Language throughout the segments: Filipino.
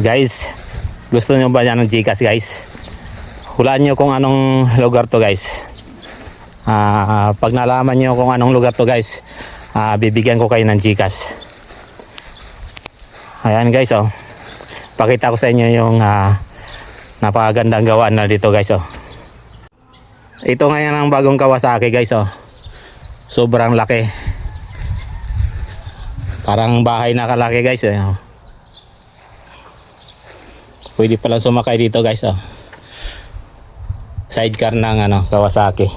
Guys, gusto nyo ba yan ng Gcash guys? Hulaan nyo kung anong lugar to guys. Pag nalaman nyo kung anong lugar to guys, bibigyan ko kayo ng Gcash. Ayan guys, oh. Pakita ko sa inyo yung napakagandang gawaan na dito guys, oh. Ito ngayon ang bagong Kawasaki guys, oh. Sobrang laki. Parang bahay na kalaki guys, eh. Pwede palang sumakay dito guys, oh. Sidecar ng Kawasaki.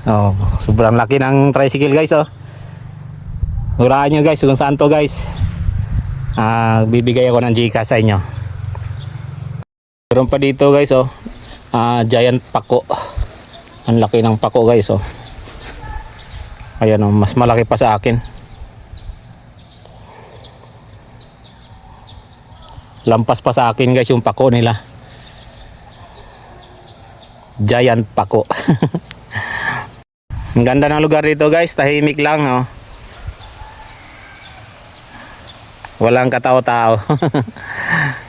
Oh, sobrang laki ng tricycle guys, oh. Hulaan nyo guys kung saan to guys. Bibigay ako ng Gcash sa inyo. Meron pa dito guys, oh. Giant pako. Ang laki ng pako guys, oh. Ayan, oh, mas malaki pa sa akin. Lampas pa sa akin guys yung pako nila. Giant pako. Ang ganda ng lugar dito guys, tahimik lang, oh. Walang katao-tao.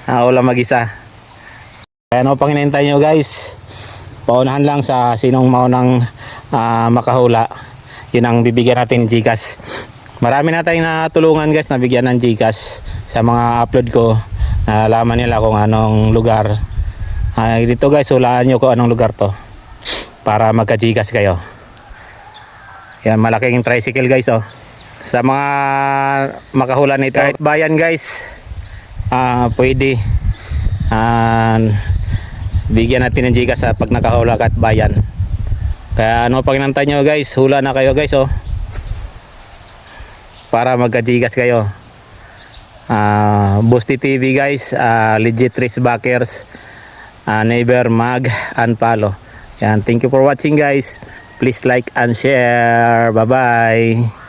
Walang mag-isa. Kaya ano pang hinihintay nyo guys? Paunahan lang sa sinong maunang makahula. Yun ang bibigyan natin Gcash. Marami na tayong natulungan guys na bigyan ng Gcash sa mga upload ko. Nalaman nila kung anong lugar. Dito guys, hulaan nyo kung anong lugar to para magka-Gcash kayo. Yan, malaking tricycle guys, oh. Sa mga makahula nito kahit bayan guys, pwede bigyan natin ng Gcash pag nakahula kahit bayan. Kaya ano pang inantay nyo guys, hula na kayo guys, oh, para magka-Gcash kayo. Boosty TV guys, legit race backers, never mag unfollow. Yan, thank you for watching guys. Please like and share. Bye bye.